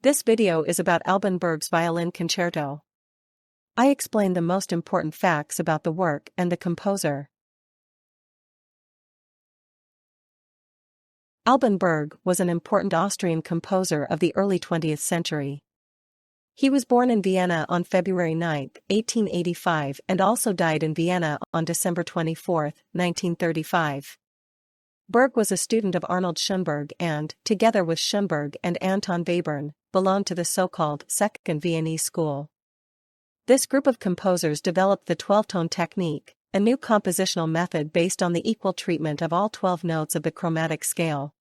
This video is about Alban Berg's Violin Concerto. I explain the most important facts about the work and the composer. Alban Berg was an important Austrian composer of the early 20th century. He was born in Vienna on February 9, 1885 and also died in Vienna on December 24, 1935. Berg was a student of Arnold Schoenberg and, together with Schoenberg and Anton Webern, belonged to the so-called Second Viennese School. This group of composers developed the 12-tone technique, a new compositional method based on the equal treatment of all 12 notes of the chromatic scale.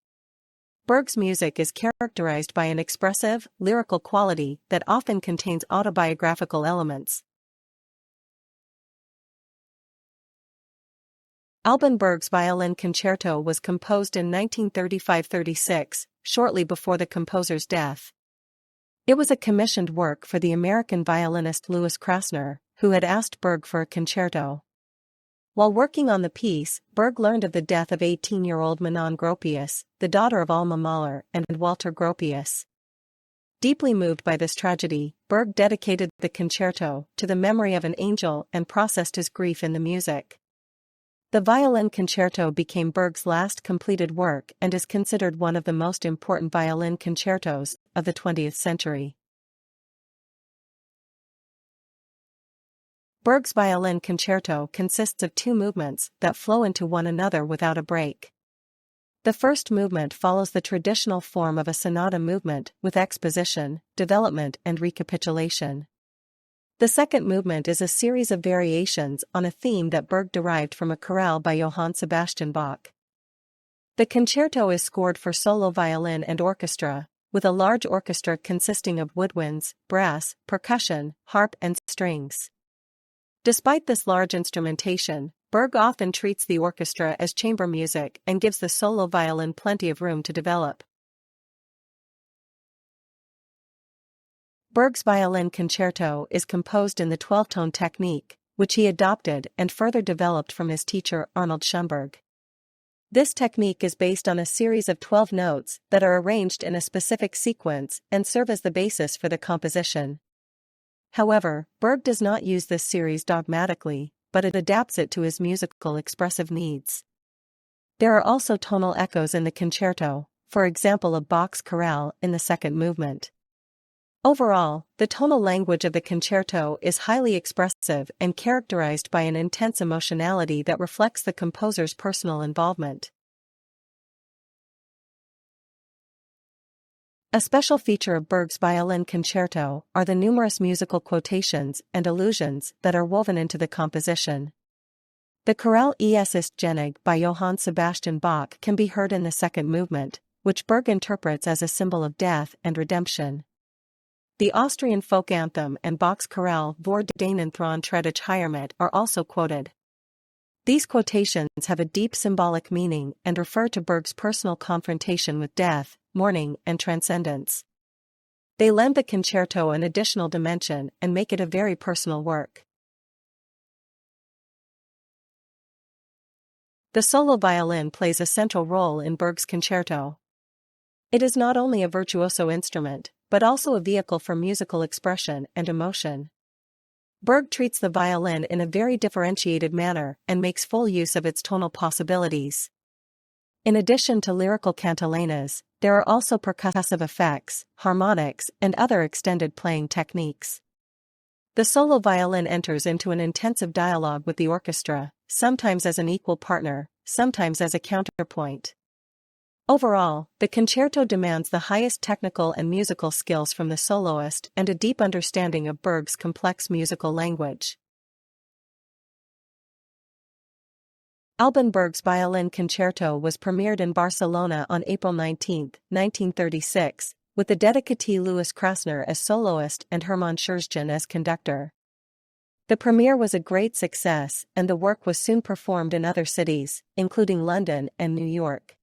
Berg's music is characterized by an expressive, lyrical quality that often contains autobiographical elements. Alban Berg's Violin Concerto was composed in 1935-36, shortly before the composer's death. It was a commissioned work for the American violinist Louis Krasner, who had asked Berg for a concerto. While working on the piece, Berg learned of the death of 18-year-old Manon Gropius, the daughter of Alma Mahler and Walter Gropius. Deeply moved by this tragedy, Berg dedicated the concerto to the memory of an angel and processed his grief in the music. The Violin Concerto became Berg's last completed work and is considered one of the most important violin concertos of the 20th century. Berg's Violin Concerto consists of two movements that flow into one another without a break. The first movement follows the traditional form of a sonata movement with exposition, development and recapitulation. The second movement is a series of variations on a theme that Berg derived from a chorale by Johann Sebastian Bach. The concerto is scored for solo violin and orchestra, with a large orchestra consisting of woodwinds, brass, percussion, harp and strings. Despite this large instrumentation, Berg often treats the orchestra as chamber music and gives the solo violin plenty of room to develop. Berg's Violin Concerto is composed in the 12-tone technique, which he adopted and further developed from his teacher Arnold Schoenberg. This technique is based on a series of 12 notes that are arranged in a specific sequence and serve as the basis for the composition. However, Berg does not use this series dogmatically, but it adapts it to his musical expressive needs. There are also tonal echoes in the concerto, for example a Bach's chorale in the second movement. Overall, the tonal language of the concerto is highly expressive and characterized by an intense emotionality that reflects the composer's personal involvement. A special feature of Berg's Violin Concerto are the numerous musical quotations and allusions that are woven into the composition. The chorale Es ist Genig by Johann Sebastian Bach can be heard in the second movement, which Berg interprets as a symbol of death and redemption. The Austrian folk anthem and Bach's chorale Vor deinen Thron tret ich Heimat are also quoted. These quotations have a deep symbolic meaning and refer to Berg's personal confrontation with death, mourning, and transcendence. They lend the concerto an additional dimension and make it a very personal work. The solo violin plays a central role in Berg's concerto. It is not only a virtuoso instrument, but also a vehicle for musical expression and emotion. Berg treats the violin in a very differentiated manner and makes full use of its tonal possibilities. In addition to lyrical cantilenas, there are also percussive effects, harmonics, and other extended playing techniques. The solo violin enters into an intensive dialogue with the orchestra, sometimes as an equal partner, sometimes as a counterpoint. Overall, the concerto demands the highest technical and musical skills from the soloist and a deep understanding of Berg's complex musical language. Alban Berg's Violin Concerto was premiered in Barcelona on April 19, 1936, with the dedicatee Louis Krasner as soloist and Hermann Scherzgen as conductor. The premiere was a great success and the work was soon performed in other cities, including London and New York.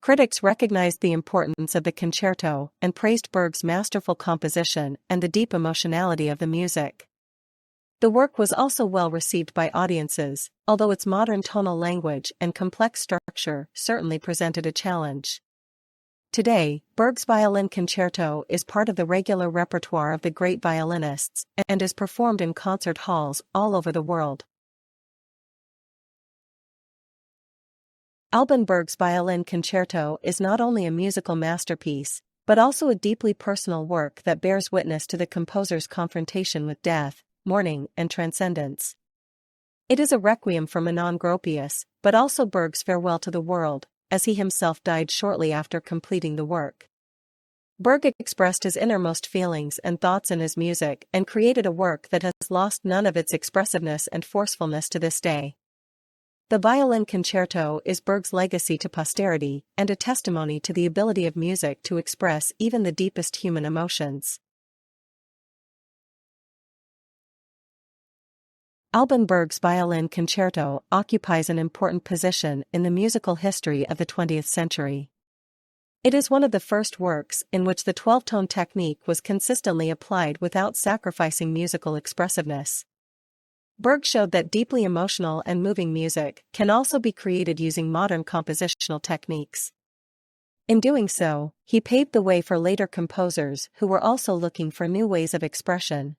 Critics recognized the importance of the concerto and praised Berg's masterful composition and the deep emotionality of the music. The work was also well received by audiences, although its modern tonal language and complex structure certainly presented a challenge. Today, Berg's Violin Concerto is part of the regular repertoire of the great violinists and is performed in concert halls all over the world. Alban Berg's Violin Concerto is not only a musical masterpiece, but also a deeply personal work that bears witness to the composer's confrontation with death, mourning, and transcendence. It is a requiem for Manon Gropius, but also Berg's farewell to the world, as he himself died shortly after completing the work. Berg expressed his innermost feelings and thoughts in his music and created a work that has lost none of its expressiveness and forcefulness to this day. The Violin Concerto is Berg's legacy to posterity and a testimony to the ability of music to express even the deepest human emotions. Alban Berg's Violin Concerto occupies an important position in the musical history of the 20th century. It is one of the first works in which the 12-tone technique was consistently applied without sacrificing musical expressiveness. Berg showed that deeply emotional and moving music can also be created using modern compositional techniques. In doing so, he paved the way for later composers who were also looking for new ways of expression,